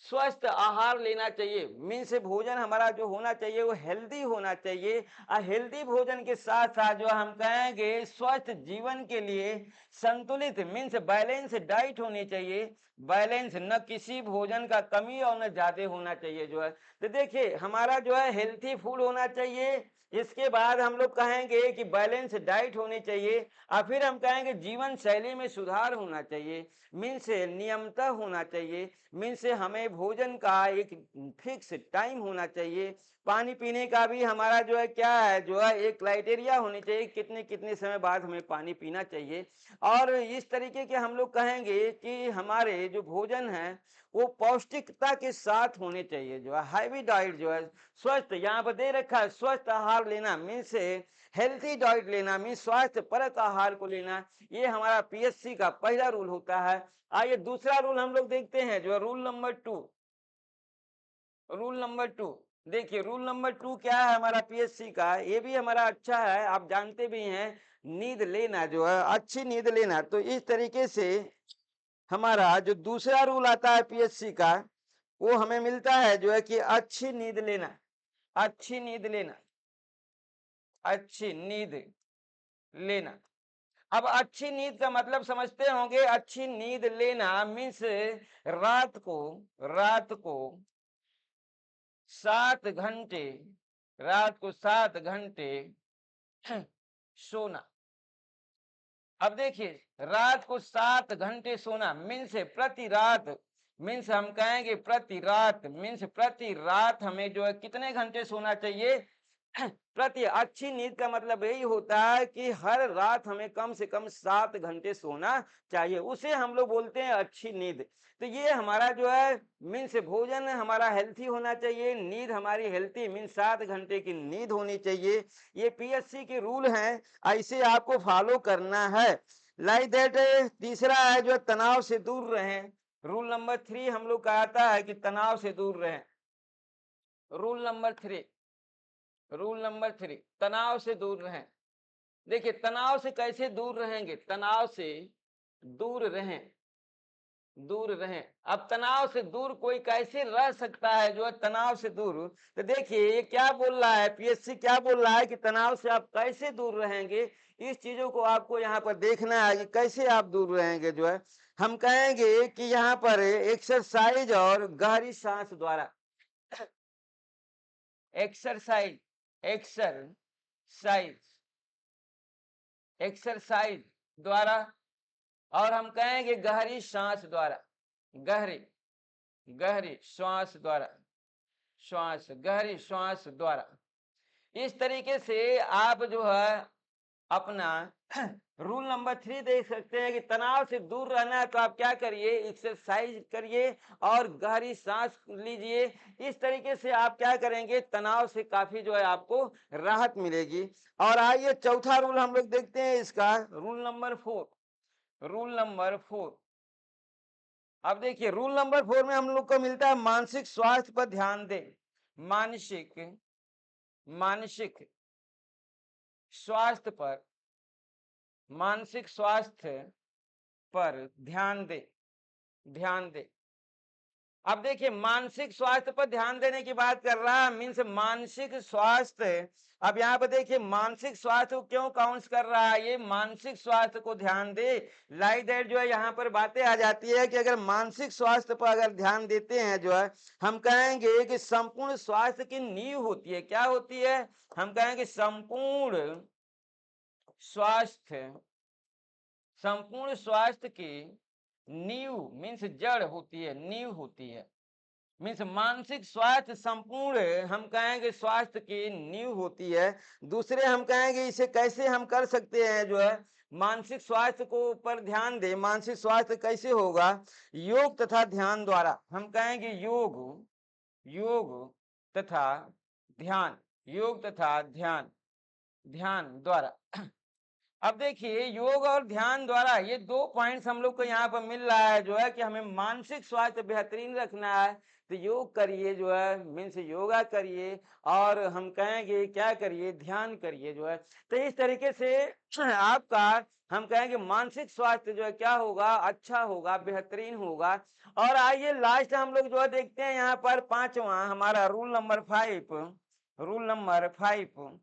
स्वस्थ आहार लेना चाहिए। मीन्स भोजन हमारा जो होना चाहिए वो हेल्दी होना चाहिए। हेल्दी भोजन के साथ साथ जो हम कहेंगे स्वस्थ जीवन के लिए संतुलित मीन्स बैलेंस डाइट होनी चाहिए। बैलेंस, न किसी भोजन का कमी और न ज्यादा होना चाहिए जो है। तो देखिए हमारा जो है हेल्थी फूड होना चाहिए। इसके बाद हम लोग कहेंगे कि बैलेंस डाइट होनी चाहिए। और फिर हम कहेंगे जीवन शैली में सुधार होना चाहिए। मीन्स नियमता होना चाहिए। मीन्स हमें भोजन का एक फिक्स टाइम होना चाहिए। पानी पीने का भी हमारा जो है क्या है जो है एक क्राइटेरिया होनी चाहिए, कितने कितने समय बाद हमें पानी पीना चाहिए। और इस तरीके के हम लोग कहेंगे कि हमारे जो भोजन है वो पौष्टिकता के साथ होने चाहिए। जो है हैवी डाइट जो है स्वस्थ, यहाँ पर दे रखा है स्वस्थ आहार लेना मीन्स हेल्थी डाइट लेना मीन्स स्वास्थ्य परक आहार को लेना। ये हमारा पीएससी का पहला रूल होता है। आइए दूसरा रूल हम लोग देखते हैं जो है रूल नंबर 2। रूल नंबर 2 देखिए, रूल नंबर 2 क्या है हमारा पीएससी का, ये भी हमारा अच्छा है, आप जानते भी हैं। नींद लेना जो है, अच्छी नींद लेना। तो इस तरीके से हमारा जो दूसरा रूल आता है पीएससी का वो हमें मिलता है जो है कि अच्छी नींद लेना। अच्छी नींद लेना, अच्छी नींद लेना। अब अच्छी नींद का मतलब समझते होंगे। अच्छी नींद लेना मीन्स रात को 7 घंटे, रात को 7 घंटे सोना। अब देखिए रात को 7 घंटे सोना मीन्स प्रति रात, मीन्स हम कहेंगे प्रति रात, मीन्स प्रति रात हमें जो है कितने घंटे सोना चाहिए प्रति। अच्छी नींद का मतलब यही होता है कि हर रात हमें कम से कम 7 घंटे सोना चाहिए, उसे हम लोग बोलते हैं अच्छी नींद। तो ये हमारा जो है मीन्स भोजन हमारा हेल्थी होना चाहिए, नींद हमारी हेल्थी मीन्स 7 घंटे की नींद होनी चाहिए। ये पीएससी के रूल हैं, ऐसे आपको फॉलो करना है। लाइक दैट तीसरा है जो तनाव से दूर रहें। रूल नंबर 3 हम लोग का आता है कि तनाव से दूर रहें। रूल नंबर 3, रूल नंबर 3 तनाव से दूर रहें। देखिए तनाव से कैसे दूर रहेंगे, तनाव से दूर रहें, दूर रहें। अब तनाव से दूर कोई कैसे रह सकता है जो है तनाव से दूर। तो देखिए ये क्या बोल रहा है पीएससी, क्या बोल रहा है कि तनाव से आप कैसे दूर रहेंगे। इस चीजों को आपको यहाँ पर देखना है कि कैसे आप दूर रहेंगे। जो है हम कहेंगे कि यहाँ पर एक्सरसाइज और गहरी सांस द्वारा, एक्सरसाइज, एक्सरसाइज, एक्सरसाइज द्वारा, और हम कहेंगे गहरी सांस द्वारा, गहरी, गहरी श्वास द्वारा, श्वास, गहरी श्वास द्वारा। इस तरीके से आप जो है अपना रूल नंबर 3 देख सकते हैं कि तनाव से दूर रहना है तो आप क्या करिए, एक्सरसाइज करिए और गहरी सांस लीजिए। इस तरीके से आप क्या करेंगे, तनाव से काफी जो है आपको राहत मिलेगी। और आइए चौथा रूल हम लोग देखते हैं इसका, रूल नंबर 4। रूल नंबर 4, अब देखिए रूल नंबर 4 में हम लोग को मिलता है मानसिक स्वास्थ्य पर ध्यान दें। मानसिक, मानसिक स्वास्थ्य पर, मानसिक स्वास्थ्य पर ध्यान दे, ध्यान दे। अब देखिए मानसिक स्वास्थ्य पर ध्यान देने की बात कर रहा है मीन्स मानसिक स्वास्थ्य। अब यहाँ पर देखिए मानसिक स्वास्थ्य को क्यों काउंट कर रहा है, ये मानसिक स्वास्थ्य को ध्यान दे। लाइक दैट जो है यहाँ पर बातें आ जाती है कि अगर मानसिक स्वास्थ्य पर अगर ध्यान देते हैं जो है हम कहेंगे कि संपूर्ण स्वास्थ्य की नींव होती है। क्या होती है, हम कहेंगे संपूर्ण स्वास्थ्य, संपूर्ण स्वास्थ्य की नींव मीन्स जड़ होती है, नींव होती है। मीन्स मानसिक स्वास्थ्य संपूर्ण हम कहेंगे स्वास्थ्य की नींव होती है। दूसरे हम कहेंगे इसे कैसे हम कर सकते हैं जो है मानसिक स्वास्थ्य को पर ध्यान दे। मानसिक स्वास्थ्य कैसे होगा, योग तथा ध्यान द्वारा। हम कहेंगे योग, योग तथा ध्यान, योग तथा ध्यान, ध्यान द्वारा। अब देखिए योग और ध्यान द्वारा ये 2 पॉइंट्स हम लोग को यहाँ पर मिल रहा है जो है कि हमें मानसिक स्वास्थ्य बेहतरीन रखना है तो योग करिए जो है, मीन्स योगा करिए, और हम कहेंगे क्या करिए, ध्यान करिए जो है। तो इस तरीके से आपका हम कहेंगे मानसिक स्वास्थ्य जो है क्या होगा, अच्छा होगा, बेहतरीन होगा। और आइए लास्ट हम लोग जो है देखते हैं यहाँ पर पांचवा हमारा रूल नंबर 5। रूल नंबर 5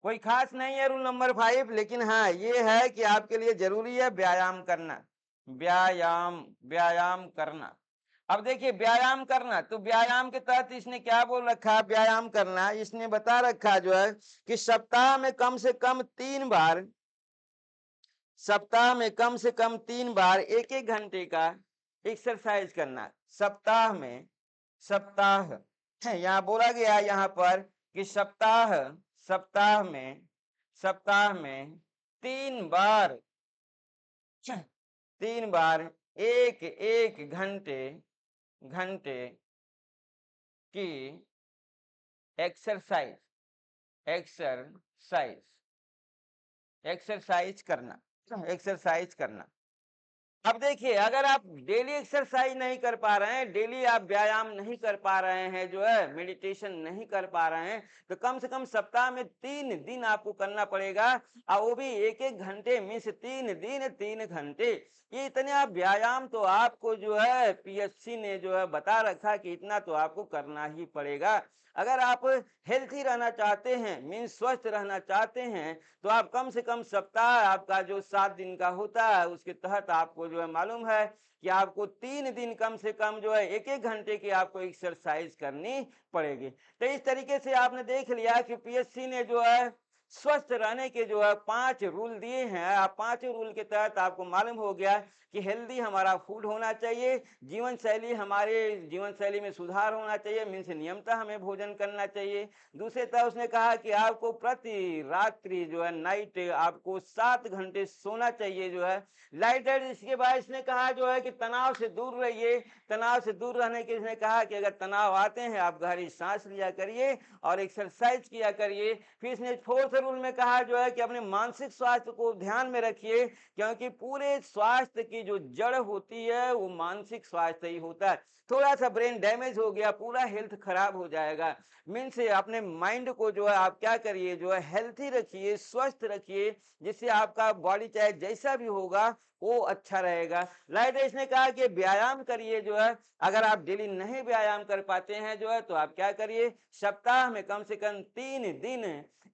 कोई खास नहीं है रूल नंबर 5, लेकिन हाँ ये है कि आपके लिए जरूरी है व्यायाम करना। व्यायाम व्यायाम करना। अब देखिए व्यायाम करना, तो व्यायाम के तहत इसने क्या बोल रखा है, व्यायाम करना इसने बता रखा जो है कि सप्ताह में कम से कम 3 बार, सप्ताह में कम से कम 3 बार 1-1 घंटे का एक्सरसाइज करना सप्ताह में। सप्ताह यहाँ बोला गया है यहाँ पर कि सप्ताह, सप्ताह में 3 बार, 3 बार 1-1 घंटे घंटे की एक्सरसाइज, एक्सरसाइज, एक्सरसाइज करना, एक्सरसाइज करना। अब देखिए अगर आप डेली एक्सरसाइज नहीं कर पा रहे हैं, डेली आप व्यायाम नहीं कर पा रहे हैं जो है, मेडिटेशन नहीं कर पा रहे हैं, तो कम से कम सप्ताह में 3 दिन आपको करना पड़ेगा, और वो भी 1-1 घंटे, मीन्स 3 दिन 3 घंटे। ये इतना व्यायाम तो आपको जो है पीएससी ने जो है बता रखा कि इतना तो आपको करना ही पड़ेगा। अगर आप हेल्थी रहना चाहते हैं, मीन्स स्वस्थ रहना चाहते हैं, तो आप कम से कम सप्ताह आपका जो 7 दिन का होता है उसके तहत आपको जो है मालूम है कि आपको 3 दिन कम से कम जो है 1-1 घंटे की आपको एक्सरसाइज करनी पड़ेगी। तो इस तरीके से आपने देख लिया कि पीएससी ने जो है स्वस्थ रहने के जो है 5 रूल दिए हैं। आप 5 रूल के तहत आपको मालूम हो गया कि हेल्दी हमारा फूड होना चाहिए, जीवन शैली, हमारे जीवन शैली में सुधार होना चाहिए, मीन्स नियमतः हमें भोजन करना चाहिए। दूसरे तरह उसने कहा कि आपको प्रति रात्रि जो है नाइट आपको 7 घंटे सोना चाहिए जो है। लाइट एड इसके बाद इसने कहा जो है कि तनाव से दूर रहिए। तनाव से दूर रहने के इसने कहा कि अगर तनाव आते हैं आप गहरी सांस लिया करिए और एक्सरसाइज किया करिए। फिर इसने 4th रूल में कहा जो है कि अपने मानसिक स्वास्थ्य को ध्यान में रखिए, क्योंकि पूरे स्वास्थ्य की जो जड़ होती है वो मानसिक स्वास्थ्य ही होता है। थोड़ा सा ब्रेन डैमेज हो गया, पूरा हेल्थ खराब हो जाएगा। मीन्स अपने माइंड को जो है आप क्या करिए जो है हेल्थी रखिए, स्वस्थ रखिए, जिससे आपका बॉडी चाहे जैसा भी होगा वो अच्छा रहेगा। लाइट इसने कहा कि व्यायाम करिए जो है। अगर आप डेली नहीं व्यायाम कर पाते हैं जो है तो आप क्या करिए, सप्ताह में कम से कम 3 दिन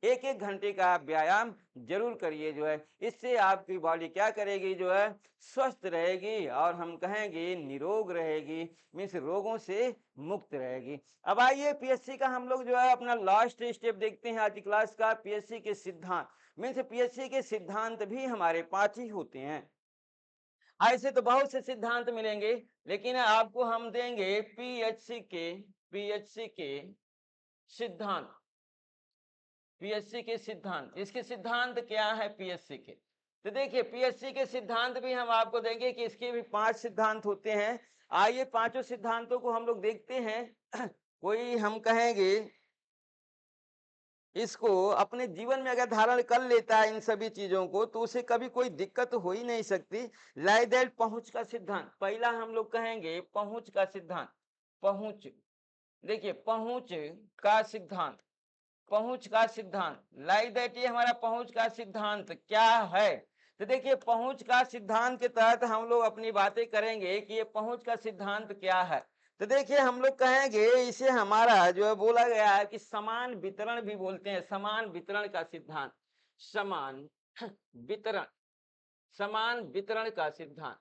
1-1 घंटे का आप व्यायाम जरूर करिए जो है। इससे आपकी बॉडी क्या करेगी जो है, स्वस्थ रहेगी, और हम कहेंगे निरोग रहेगी, मीन्स रोगों से मुक्त रहेगी। अब आइए पीएससी का हम लोग जो है अपना लास्ट स्टेप देखते हैं आज की क्लास का, पीएससी के सिद्धांत। मीन्स पीएससी के सिद्धांत भी हमारे 5 ही होते हैं। ऐसे तो बहुत से सिद्धांत मिलेंगे, लेकिन आपको हम देंगे पीएचसी के सिद्धांत। पीएससी के सिद्धांत, इसके सिद्धांत क्या है पीएससी के, तो देखिए पीएससी के सिद्धांत भी हम आपको देंगे कि इसके भी 5 सिद्धांत होते हैं। आइए पांचों सिद्धांतों को हम लोग देखते हैं। कोई हम कहेंगे इसको अपने जीवन में अगर धारण कर लेता है इन सभी चीजों को, तो उसे कभी कोई दिक्कत हो ही नहीं सकती। लाइक दैट पहुंच का सिद्धांत, पहला हम लोग कहेंगे पहुंच का सिद्धांत। पहुंच, देखिए पहुंच का सिद्धांत, पहुंच का सिद्धांत, लाइक दैट ये हमारा पहुंच का सिद्धांत क्या है। तो देखिए पहुंच का सिद्धांत के तहत हम लोग अपनी बातें करेंगे कि ये पहुंच का सिद्धांत क्या है। तो देखिए हम लोग कहेंगे इसे हमारा जो है बोला गया है कि समान वितरण भी बोलते हैं, समान वितरण का सिद्धांत, समान वितरण, समान वितरण का सिद्धांत,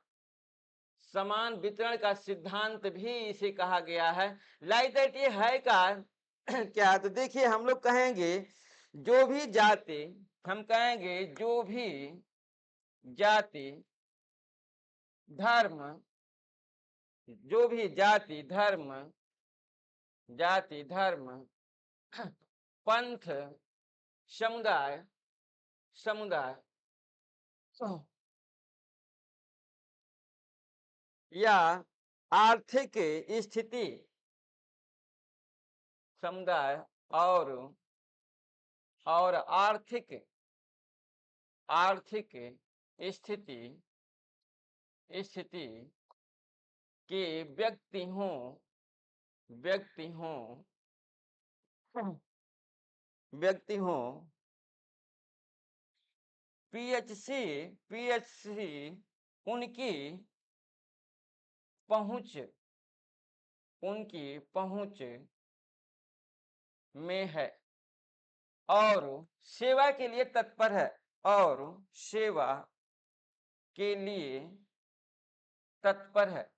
समान वितरण का सिद्धांत भी इसे कहा गया है। लाइक दैट ये है का क्या, तो देखिए हम लोग कहेंगे जो भी जाति, हम कहेंगे जो भी जाति धर्म, जो भी जाति धर्म, जाति धर्म पंथ समुदाय, समुदाय या आर्थिक स्थिति, समुदाय और आर्थिक, आर्थिक स्थिति, स्थिति के व्यक्ति हों, व्यक्ति हों पीएचसी पीएचसी उनकी पहुंच में है और सेवा के लिए तत्पर है और सेवा के लिए तत्पर है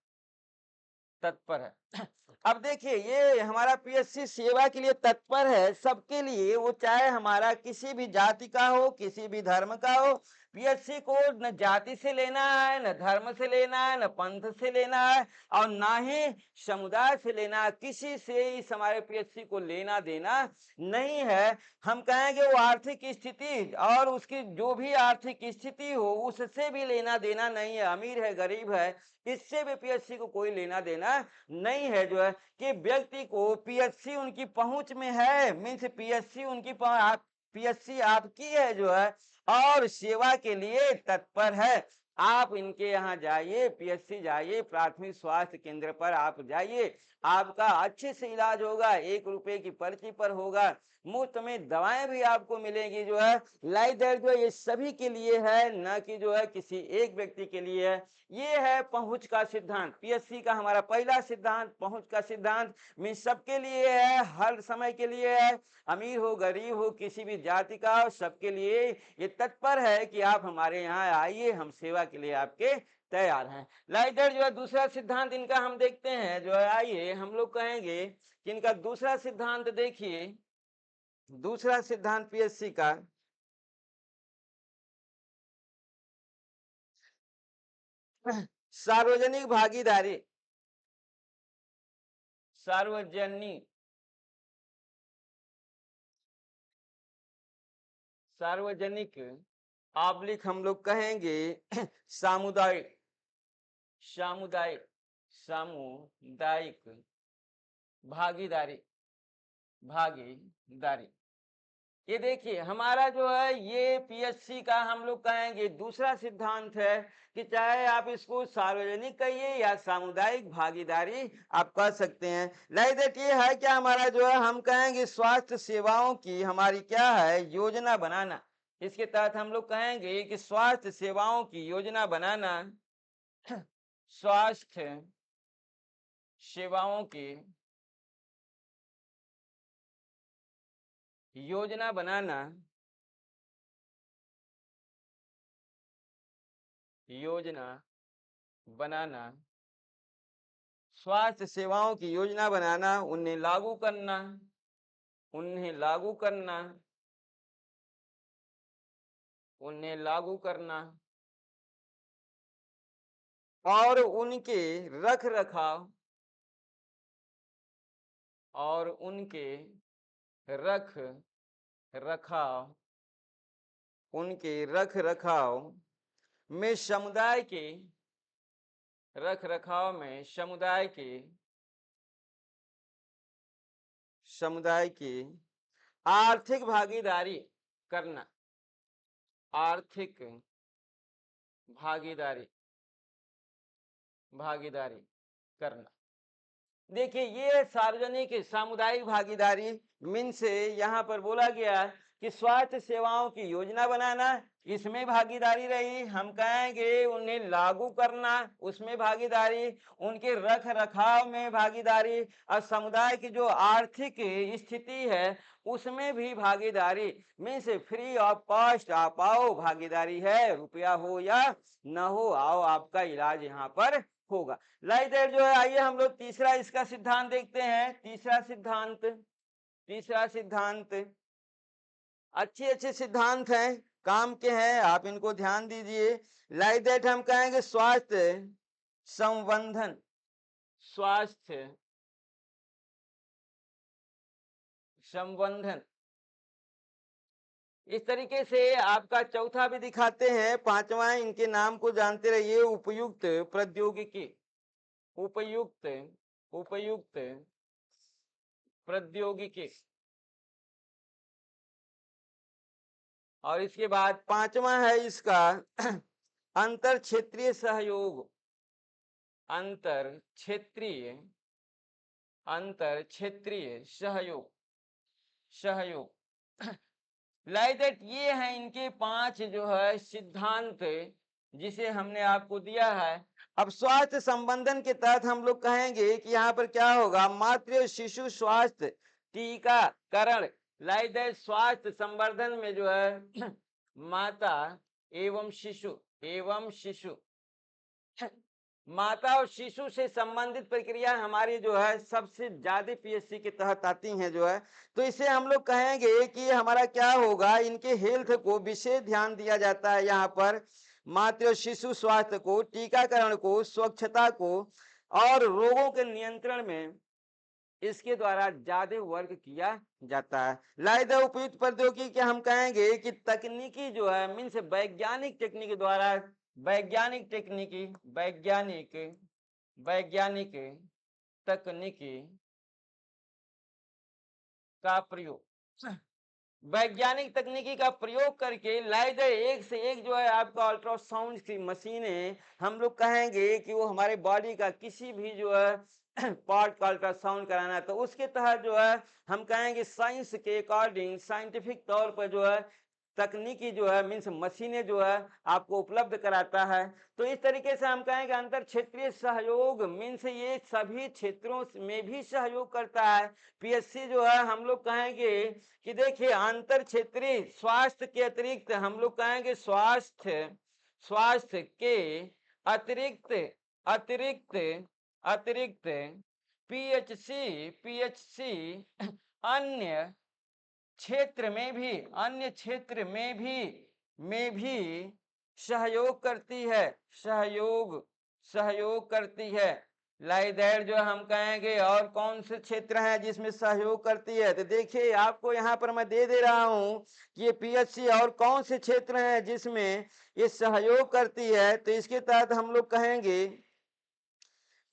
अब देखिए ये हमारा पीएससी सेवा के लिए तत्पर है सबके लिए, वो चाहे हमारा किसी भी जाति का हो, किसी भी धर्म का हो। पीएससी को न जाति से लेना है, न धर्म से लेना है, न पंथ से लेना है और ना ही समुदाय से लेना है। किसी से इस हमारे पीएससी को लेना देना नहीं है। हम कहेंगे वो आर्थिक स्थिति और उसकी जो भी आर्थिक स्थिति हो उससे भी लेना देना नहीं है, अमीर है गरीब है इससे भी पीएससी को कोई लेना देना नहीं है। जो है कि व्यक्ति को पीएससी उनकी पहुंच में है, मीन्स पीएससी उनकी पीएससी आपकी है जो है और सेवा के लिए तत्पर है। आप इनके यहाँ जाइए, पीएससी जाइए, प्राथमिक स्वास्थ्य केंद्र पर आप जाइए, आपका अच्छे से इलाज होगा, 1 रुपए की पर्ची पर होगा, मुफ्त में दवाएं भी आपको मिलेगी। जो है लाइफ जो है ये सभी के लिए है, न कि जो है किसी एक व्यक्ति के लिए है। ये है पहुंच का सिद्धांत। पीएससी का हमारा पहला सिद्धांत पहुंच का सिद्धांत मीन सबके लिए है, हर समय के लिए है, अमीर हो गरीब हो किसी भी जाति का हो, सबके लिए ये तत्पर है कि आप हमारे यहाँ आइए, हम सेवा के लिए आपके तैयार हैं। लाइटर जो है दूसरा सिद्धांत इनका हम देखते हैं। जो है आइए हम लोग कहेंगे कि इनका दूसरा सिद्धांत देखिए, दूसरा सिद्धांत पीएससी का सार्वजनिक भागीदारी, सार्वजनिक सार्वजनिक आब्लिक हम लोग कहेंगे सामुदायिक सामुदायिक सामुदायिक भागीदारी भागीदारी। ये देखिए हमारा जो है ये पीएससी का हम लोग कहेंगे दूसरा सिद्धांत है कि चाहे आप इसको सार्वजनिक कहिए या सामुदायिक भागीदारी आप कह सकते हैं। लाइक दैट ये है क्या हमारा जो है हम कहेंगे स्वास्थ्य सेवाओं की हमारी क्या है योजना बनाना। इसके तहत हम लोग कहेंगे कि स्वास्थ्य सेवाओं की योजना बनाना, स्वास्थ्य सेवाओं की योजना बनाना, योजना बनाना, स्वास्थ्य सेवाओं की योजना बनाना, उन्हें लागू करना, उन्हें लागू करना, उन्हें लागू करना और उनके रख रखाव और उनके रख रखाव उनके रख रखाव में समुदाय के रख रखाव में समुदाय की आर्थिक भागीदारी करना, आर्थिक भागीदारी भागीदारी करना। देखिए ये सार्वजनिक सामुदायिक भागीदारी मीन से यहाँ पर बोला गया कि स्वास्थ्य सेवाओं की योजना बनाना, इसमें भागीदारी रही। हम कहेंगे उन्हें लागू करना, उसमें भागीदारी, उनके रख रखाव में भागीदारी और समुदाय की जो आर्थिक स्थिति है उसमें भी भागीदारी। मीन्स फ्री ऑफ कॉस्ट आप आओ, भागीदारी है, रुपया हो या न हो आओ, आपका इलाज यहाँ पर होगा। लाइक दैट जो है आइए हम लोग तीसरा इसका सिद्धांत देखते हैं। तीसरा सिद्धांत अच्छे सिद्धांत हैं, काम के हैं, आप इनको ध्यान दीजिए। लाइक दैट हम कहेंगे स्वास्थ्य संवर्धन, स्वास्थ्य संवर्धन। इस तरीके से आपका चौथा भी दिखाते हैं, पांचवा इनके नाम को जानते रहिए, उपयुक्त प्रौद्योगिकी, उपयुक्त उपयुक्त प्रौद्योगिकी। और इसके बाद पांचवा है इसका अंतर क्षेत्रीय सहयोग, अंतर क्षेत्रीय अंतर क्षेत्रीय सहयोग, सहयोग लाइक दैट। ये है इनके 5 जो है सिद्धांत जिसे हमने आपको दिया है। अब स्वास्थ्य संबंधन के तहत हम लोग कहेंगे कि यहाँ पर क्या होगा, मातृ और शिशु स्वास्थ्य टीकाकरण। लाइक दैट स्वास्थ्य संवर्धन में जो है माता एवं शिशु माता और शिशु से संबंधित प्रक्रिया हमारी जो है सबसे ज्यादा पीएससी के तहत आती हैं जो है। तो इसे हम लोग कहेंगे कि हमारा क्या होगा, इनके हेल्थ को विशेष ध्यान दिया जाता है। यहाँ पर मातृ और शिशु स्वास्थ्य को, टीकाकरण को, स्वच्छता को और रोगों के नियंत्रण में इसके द्वारा ज्यादा वर्क किया जाता है। लाइद उपयुक्त प्रौद्योगिकी हम कहेंगे कि तकनीकी जो है मीन्स वैज्ञानिक टेक्निक द्वारा, वैज्ञानिक टेक्निकी, वैज्ञानिक तकनीकी का प्रयोग, वैज्ञानिक तकनीकी का प्रयोग करके लाइद एक से एक जो है आपका अल्ट्रासाउंड की मशीनें हम लोग कहेंगे कि वो हमारे बॉडी का किसी भी जो है पार्ट का अल्ट्रासाउंड कराना है तो उसके तहत जो है हम कहेंगे साइंस के अकॉर्डिंग, साइंटिफिक तौर पर जो है तकनीकी जो है मीन्स मशीनें जो है आपको उपलब्ध कराता है। तो इस तरीके से हम कहेंगे अंतर क्षेत्रीय सहयोग मीन्स ये सभी क्षेत्रों में भी सहयोग करता है। पीएससी जो है हम लोग कहेंगे कि देखिए अंतर क्षेत्रीय स्वास्थ्य के अतिरिक्त हम लोग कहेंगे स्वास्थ्य के अतिरिक्त अतिरिक्त अतिरिक्त पीएचसी अन्य क्षेत्र में भी सहयोग करती है, सहयोग करती है। लाइक दैट जो हम कहेंगे और कौन से क्षेत्र हैं जिसमें सहयोग करती है, तो देखिए आपको यहाँ पर मैं दे रहा हूँ कि ये पीएचसी और कौन से क्षेत्र हैं जिसमें ये सहयोग करती है। तो इसके तहत हम लोग कहेंगे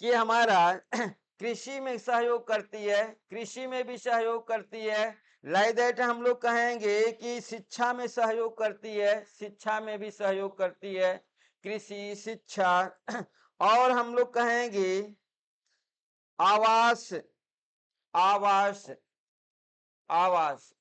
कि हमारा कृषि में सहयोग करती है, कृषि में भी सहयोग करती है। लाइक दैट हम लोग कहेंगे कि शिक्षा में सहयोग करती है, शिक्षा में भी सहयोग करती है, कृषि, शिक्षा। और हम लोग कहेंगे आवास, आवास, आवास,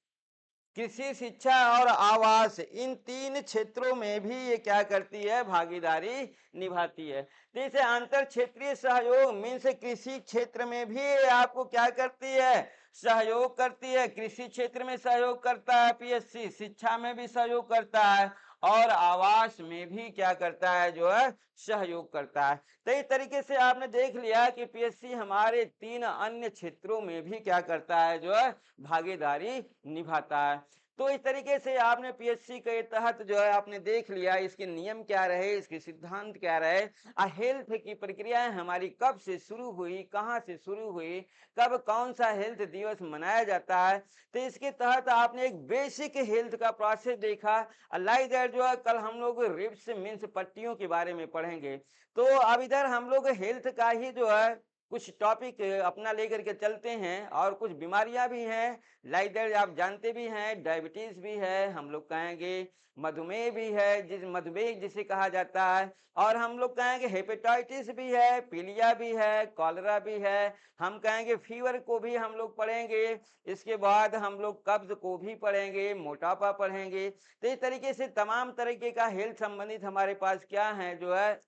कृषि, शिक्षा और आवास, इन 3 क्षेत्रों में भी ये क्या करती है, भागीदारी निभाती है। जैसे अंतर क्षेत्रीय सहयोग मीन्स कृषि क्षेत्र में भी आपको क्या करती है, सहयोग करती है। कृषि क्षेत्र में सहयोग करता है पीएससी, शिक्षा में भी सहयोग करता है और आवास में भी क्या करता है, जो है सहयोग करता है। तो इस तरीके से आपने देख लिया कि पीएससी हमारे 3 अन्य क्षेत्रों में भी क्या करता है, जो है भागीदारी निभाता है। तो इस तरीके से आपने पीएससी के तहत जो है आपने देख लिया इसके नियम क्या रहे, इसके सिद्धांत क्या रहे, हेल्थ की प्रक्रियाएं हमारी कब से शुरू हुई, कहां से शुरू हुई, कब कौन सा हेल्थ दिवस मनाया जाता है। तो इसके तहत आपने एक बेसिक हेल्थ का प्रोसेस देखा। लाइक दैट जो है कल हम लोग रिब्स मीन्स पट्टियों के बारे में पढ़ेंगे। तो अब इधर हम लोग हेल्थ का ही जो है कुछ टॉपिक अपना लेकर के चलते हैं और कुछ बीमारियां भी हैं। लाइक दैट आप जानते भी हैं, डायबिटीज भी है, हम लोग कहेंगे मधुमेह भी है, मधुमेह जिसे कहा जाता है, और हम लोग कहेंगे हेपेटाइटिस भी है, पीलिया भी है, कॉलरा भी है, हम कहेंगे फीवर को भी हम लोग पढ़ेंगे। इसके बाद हम लोग कब्ज को भी पढ़ेंगे, मोटापा पढ़ेंगे। तो इस तरीके से तमाम तरीके का हेल्थ संबंधित हमारे पास क्या है, जो है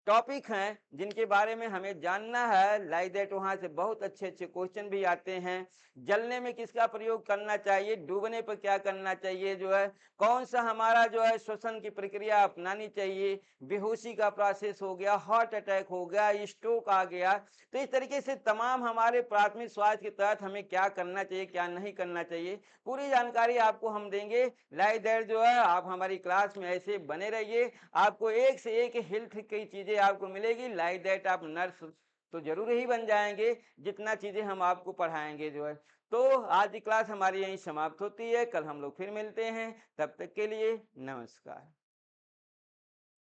टॉपिक हैं जिनके बारे में हमें जानना है। लाइक दैट वहां से बहुत अच्छे अच्छे क्वेश्चन भी आते हैं। जलने में किसका प्रयोग करना चाहिए, डूबने पर क्या करना चाहिए, जो है कौन सा हमारा जो है श्वसन की प्रक्रिया अपनानी चाहिए, बेहोशी का प्रोसेस हो गया, हार्ट अटैक हो गया, स्ट्रोक आ गया। तो इस तरीके से तमाम हमारे प्राथमिक स्वास्थ्य के तहत हमें क्या करना चाहिए, क्या नहीं करना चाहिए, पूरी जानकारी आपको हम देंगे। लाइक दैट जो है आप हमारी क्लास में ऐसे बने रहिए, आपको एक से एक हेल्थ की चीजें आपको मिलेगी। लाइक दैट आप नर्स तो जरूर ही बन जाएंगे जितना चीजें हम आपको पढ़ाएंगे जो है। तो आज की क्लास हमारी यहीं समाप्त होती है, कल हम लोग फिर मिलते हैं, तब तक के लिए नमस्कार।